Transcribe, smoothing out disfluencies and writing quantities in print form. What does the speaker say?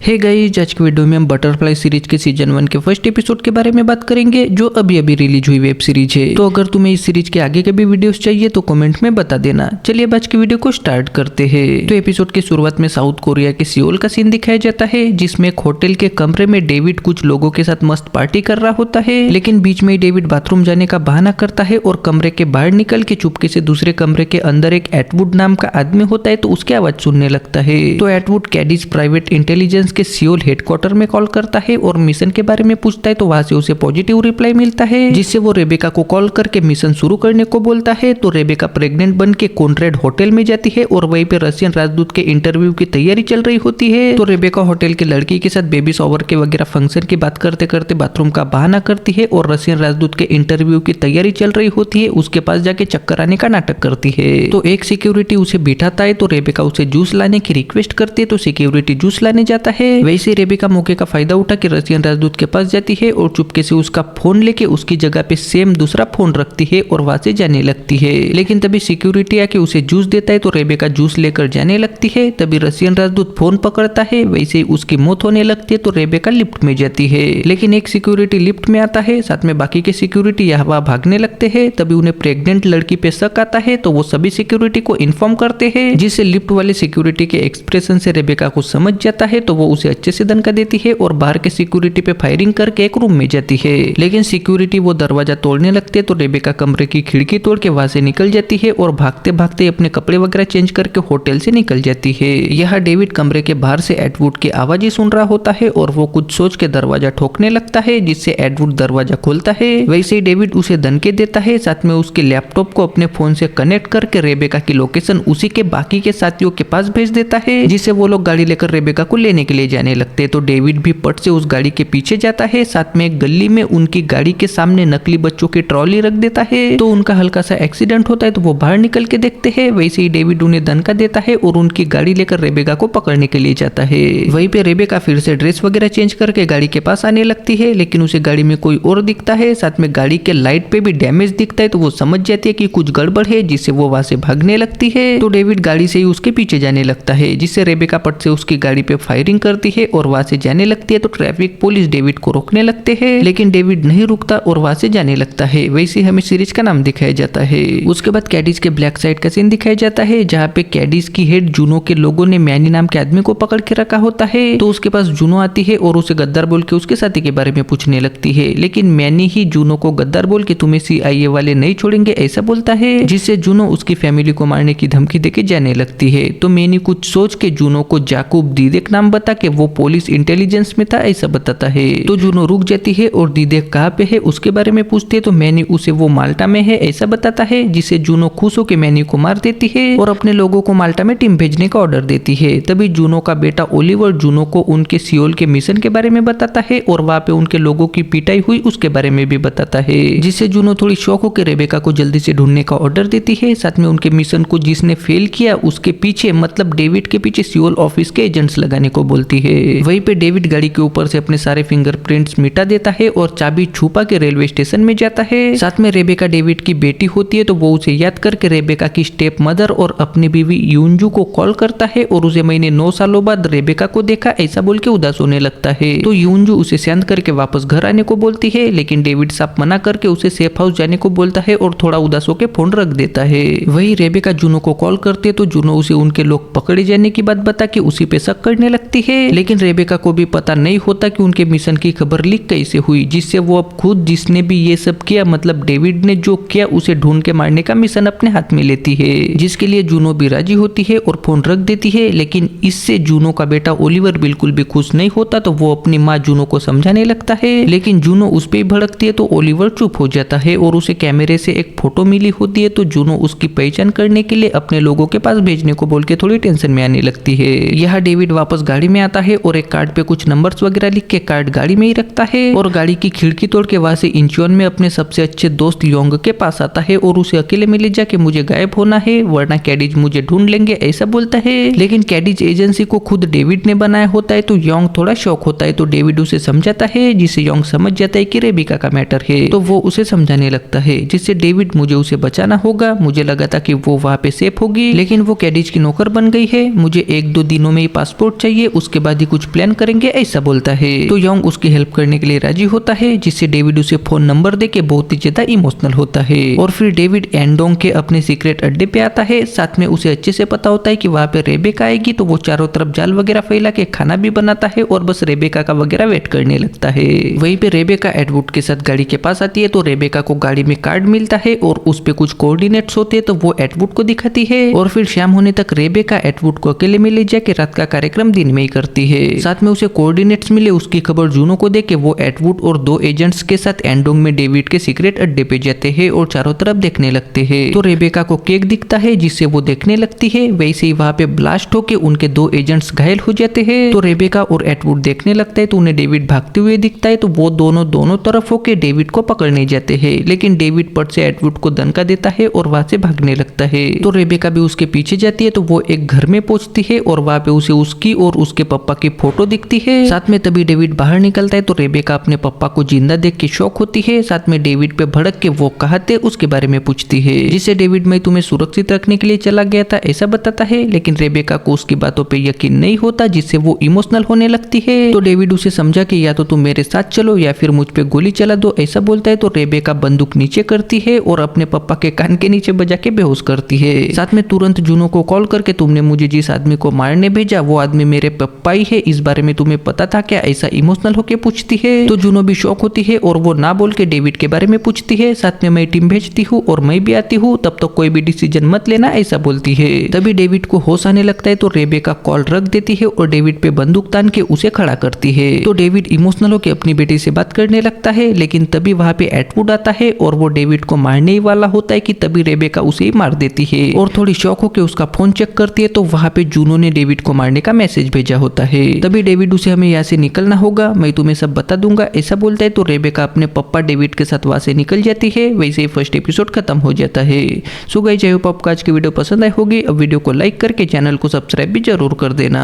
Hey guys, आज की video में हम बटरफ्लाई सीरीज के सीजन 1 के फर्स्ट एपिसोड के बारे में बात करेंगे, जो अभी अभी रिलीज हुई वेब सीरीज है। तो अगर तुम्हें इस सीरीज के आगे के भी वीडियोस चाहिए तो कमेंट में बता देना। चलिए अब आज की वीडियो को स्टार्ट करते हैं। तो एपिसोड की शुरुआत में साउथ कोरिया के सियोल का सीन दिखाया जाता है, जिसमें एक होटल के कमरे में डेविड कुछ लोगों के साथ मस्त पार्टी कर रहा होता है। लेकिन बीच में ही डेविड बाथरूम जाने का बहाना करता है और कमरे के बाहर निकल के चुपके से दूसरे कमरे के अंदर एक एटवुड नाम का आदमी होता है, तो उसकी आवाज सुनने लगता है। तो एटवुड कैडिज प्राइवेट इंटेलिजेंस के सियोल हेडक्वार्टर में कॉल करता है और मिशन के बारे में पूछता है। तो वहां से उसे पॉजिटिव रिप्लाई मिलता है, जिससे वो रेबेका को कॉल करके मिशन शुरू करने को बोलता है। तो रेबेका प्रेग्नेंट बन के कॉन्ट्रेड होटल में जाती है और वहीं पे रशियन राजदूत के इंटरव्यू की तैयारी चल रही होती है। तो रेबेका होटल के लड़की के साथ बेबी शॉवर के वगैरह फंक्शन की बात करते करते बाथरूम का बहाना करती है और रशियन राजदूत के इंटरव्यू की तैयारी चल रही होती है, उसके पास जाके चक्कर आने का नाटक करती है। तो एक सिक्योरिटी उसे बिठाता है, तो रेबेका उसे जूस लाने की रिक्वेस्ट करती है, तो सिक्योरिटी जूस लाने जाता है। वैसे रेबेका मौके का फायदा उठा के रशियन राजदूत के पास जाती है और चुपके से उसका फोन लेके उसकी जगह पे सेम दूसरा फोन रखती है और वहां से जाने लगती है। लेकिन तभी सिक्योरिटी आके उसे जूस देता है, तो रेबेका जूस लेकर जाने लगती है। तभी रशियन राजदूत फोन पकड़ता है, वैसे ही उसकी मौत होने लगती है। तो रेबेका लिफ्ट में जाती है, लेकिन एक सिक्योरिटी लिफ्ट में आता है, साथ में बाकी के सिक्योरिटी यहाँ वहां भागने लगते हैं। तभी उन्हें प्रेग्नेंट लड़की पे शक आता है, तो वो सभी सिक्योरिटी को इन्फॉर्म करते हैं, जिससे लिफ्ट वाले सिक्योरिटी के एक्सप्रेशन से रेबेका को समझ जाता है। तो वो उसे अच्छे से दनका देती है और बाहर के सिक्योरिटी पे फायरिंग करके एक रूम में जाती है। लेकिन सिक्योरिटी वो दरवाजा तोड़ने लगते हैं, तो रेबेका कमरे की खिड़की तोड़ के वहां से निकल जाती है और भागते भागते अपने कपड़े वगैरह चेंज करके होटल से निकल जाती है। यहाँ डेविड कमरे के बाहर से एडवुड की आवाज ही सुन रहा होता है और वो कुछ सोच के दरवाजा ठोकने लगता है, जिससे एडवुड दरवाजा खोलता है। वैसे ही डेविड उसे धमकी देता है, साथ में उसके लैपटॉप को अपने फोन से कनेक्ट करके रेबेका की लोकेशन उसी के बाकी के साथियों के पास भेज देता है, जिससे वो लोग गाड़ी लेकर रेबेका को लेने के लिए जाने लगते हैं। तो डेविड भी पट से उस गाड़ी के पीछे जाता है, साथ में एक गली में उनकी गाड़ी के सामने नकली बच्चों की ट्रॉली रख देता है। तो उनका हल्का सा एक्सीडेंट होता है, तो वो बाहर निकल के देखते हैं। वैसे ही डेविड उन्हें धमका देता है और उनकी गाड़ी लेकर रेबेका को पकड़ने के लिए जाता है। वहीं पे रेबेका फिर से ड्रेस वगैरह चेंज करके गाड़ी के पास आने लगती है, लेकिन उसे गाड़ी में कोई और दिखता है, साथ में गाड़ी के लाइट पे भी डैमेज दिखता है। तो वो समझ जाती है कि कुछ गड़बड़ है, जिससे वो वहां से भागने लगती है। तो डेविड गाड़ी से ही उसके पीछे जाने लगता है, जिससे रेबेका पट से उसकी गाड़ी पे फायरिंग करती है और वहां से जाने लगती है। तो ट्रैफिक पुलिस डेविड को रोकने लगते हैं, लेकिन डेविड नहीं रुकता और वहां से जाने लगता है। वैसे हमें सीरीज का नाम दिखाया जाता है। उसके बाद कैडिज के ब्लैक साइड का सीन दिखाया जाता है, जहाँ पे कैडिज की हेड जूनो के लोगों ने मैनी नाम के आदमी को पकड़ के रखा होता है। तो उसके पास जूनो आती है और उसे गद्दार बोल के उसके साथी के बारे में पूछने लगती है, लेकिन मैनी ही जूनो को गद्दार बोल के तुम्हें CIA वाले नहीं छोड़ेंगे ऐसा बोलता है, जिससे जूनो उसकी फैमिली को मारने की धमकी देके जाने लगती है। तो मैनी कुछ सोच के जूनो को जाकूब दीदेक नाम बता के वो पुलिस इंटेलिजेंस में था ऐसा बताता है। तो जूनो रुक जाती है और दीदेक कहाँ पे है उसके बारे में पूछती है, तो मैनी उसे वो माल्टा में है ऐसा बताता है, जिससे जूनो खुश होकर मैनी को मार देती है और अपने लोगों को माल्टा में टीम भेजने का ऑर्डर देती है। तभी जूनो का बेटा ओलिवर जूनो को उनके सियोल के मिशन के बारे में बताता है और वहाँ पे उनके लोगों की पिटाई हुई उसके बारे में भी बताता है, जिससे जूनो थोड़ी शौक होकर रेबेका को जल्दी से ढूंढने का ऑर्डर देती है। साथ में उनके मिशन को जिसने फेल किया उसके पीछे, मतलब डेविड के पीछे सियोल ऑफिस के एजेंट्स लगाने को बोलती है। वहीं पे डेविड गाड़ी के ऊपर से अपने सारे फिंगरप्रिंट्स मिटा देता है और चाबी छुपा के रेलवे स्टेशन में जाता है। साथ में रेबेका डेविड की बेटी होती है, तो वो उसे याद करके रेबेका की स्टेप मदर और अपनी बीवी यूंजू को कॉल करता है और उसे मैंने 9 सालों बाद रेबेका को देखा ऐसा बोल के उदास होने लगता है। तो यूंजू उसे शांत करके वापस घर आने को बोलती है, लेकिन डेविड साफ मना करके उसे सेफ हाउस जाने को बोलता है और थोड़ा उदास होकर फोन रख देता है। वही रेबेका जूनो को कॉल करती है, तो जूनो उसे उनके लोग पकड़े जाने की बात बता के उसी पे शक करने लगती है। लेकिन रेबेका को भी पता नहीं होता कि उनके मिशन की खबर लीक कैसे हुई, जिससे वो अब खुद जिसने भी ये सब किया, मतलब डेविड ने जो किया, उसे ढूंढ के मारने का मिशन अपने हाथ में लेती है, जिसके लिए जूनो भी राजी होती है और फोन रख देती है। लेकिन इससे जूनो का बेटा ओलिवर बिल्कुल भी खुश नहीं होता, तो वो अपनी माँ जूनो को समझाने लगता है, लेकिन जूनो उस पे ही भड़कती है। तो ओलिवर चुप हो जाता है और उसे कैमरे से एक फोटो मिली होती है, तो जूनो उसकी पहचान करने के लिए अपने लोगों के पास भेजने को बोल के थोड़ी टेंशन में आने लगती है। यहाँ डेविड वापस गाड़ी में आता है और एक कार्ड पे कुछ नंबर्स वगैरह लिख के कार्ड गाड़ी में ही रखता है और गाड़ी की खिड़की तोड़ के वहां से इंचियोन में अपने सबसे अच्छे दोस्त योंग के पास आता है और उसे अकेले में ले जाके मुझे गायब होना है वरना कैडिज मुझे ढूंढ लेंगे ऐसा बोलता है। लेकिन कैडिज एजेंसी को खुद डेविड ने बनाया होता है, तो योंग थोड़ा शौक होता है। तो डेविड उसे समझाता है, जिससे योंग समझ जाता है कि रेबिका का मैटर है, तो वो उसे समझाने लगता है, जिससे डेविड मुझे उसे बचाना होगा, मुझे लगा था कि वो वहाँ पे सेफ होगी, लेकिन वो कैडिज की नौकर बन गई है, मुझे 1-2 दिनों में ही पासपोर्ट चाहिए, उसके उसके बाद ही कुछ प्लान करेंगे ऐसा बोलता है। तो यंग उसकी हेल्प करने के लिए राजी होता है, जिससे डेविड उसे फोन नंबर देके बहुत ही ज्यादा इमोशनल होता है। और फिर डेविड एंडोंग के अपने सीक्रेट अड्डे पे आता है। साथ में उसे अच्छे से पता होता है कि वहाँ पे रेबेका आएगी, तो वो चारों तरफ जाल वगैरह फैला के खाना भी बनाता है और बस रेबेका का वगैरह वेट करने लगता है। वहीं पे रेबेका एडवुड के साथ गाड़ी के पास आती है, तो रेबेका को गाड़ी में कार्ड मिलता है और उस पे कुछ कोऑर्डिनेट्स होते हैं, तो वो एडवुड को दिखाती है। और फिर शाम होने तक रेबेका एडवुड को अकेले में ले जाके रात का कार्यक्रम दिन में ही करती है। साथ में उसे कोऑर्डिनेट्स मिले उसकी खबर जूनो को देके वो एडवुड और 2 एजेंट्स के साथ एंडोंग में डेविड के सीक्रेट अड्डे पे जाते हैं और चारों तरफ देखने लगते हैं। तो रेबेका को केक दिखता है जिससे वो देखने लगती है। वैसे ही वहाँ पे ब्लास्ट होके उनके 2 एजेंट्स घायल हो जाते हैं। तो रेबेका और एडवुड देखने लगता है, तो उन्हें डेविड भागते हुए दिखता है, तो वो दोनों तरफ होके डेविड को पकड़ने जाते हैं। लेकिन डेविड पट से एडवुड को दनका देता है और वहां से भागने लगता है। तो रेबेका भी उसके पीछे जाती है, तो वो एक घर में पहुंचती है और वहां पे उसे उसकी और उसके पापा की फोटो दिखती है। साथ में तभी डेविड बाहर निकलता है, तो रेबेका अपने पापा को जिंदा देख के शॉक होती है। साथ में डेविड पे भड़क के वो कहाँ थे उसके बारे में पूछती है, जिससे डेविड मैं तुम्हें सुरक्षित रखने के लिए चला गया था ऐसा बताता है। लेकिन रेबेका को उसकी बातों पे यकीन नहीं होता, जिससे वो इमोशनल होने लगती है। तो डेविड उसे समझा कि या तो तुम मेरे साथ चलो या फिर मुझ पे गोली चला दो ऐसा बोलता है। तो रेबेका बंदूक नीचे करती है और अपने पापा के कान के नीचे बजा के बेहोश करती है। साथ में तुरंत जूनो को कॉल करके तुमने मुझे जिस आदमी को मारने भेजा वो आदमी मेरे पप्पा ही है, इस बारे में तुम्हें पता था क्या, ऐसा इमोशनल होके पूछती है। तो जूनो भी शॉक होती है और वो ना बोल के डेविड के बारे में पूछती है। साथ में मैं टीम भेजती हूँ और मैं भी आती हूँ, तब तक कोई भी डिसीजन मत लेना ऐसा बोलती है। तभी डेविड को होश आने लगता है, तो रेबेका कॉल रख देती है और डेविड पे बंदूक तान के उसे खड़ा करती है। तो डेविड इमोशनल होकर अपनी बेटी से बात करने लगता है। लेकिन तभी वहां पे एडवुड आता है और वो डेविड को मारने ही वाला होता है कि तभी रेबेका उसे ही मार देती है। और थोड़ी शॉक होकर उसका फोन चेक करती है, तो वहां पे जूनो ने डेविड को मारने का मैसेज भेजा होता है। तभी डेविड उसे हमें यहाँ से निकलना होगा, मैं तुम्हें सब बता दूंगा ऐसा बोलता है। तो रेबेका अपने पप्पा डेविड के साथ वहां से निकल जाती है। वैसे ही फर्स्ट एपिसोड खत्म हो जाता है। सो गाइस, आई होप आपको आज की वीडियो पसंद आई होगी। अब वीडियो को लाइक करके चैनल को सब्सक्राइब भी जरूर कर देना।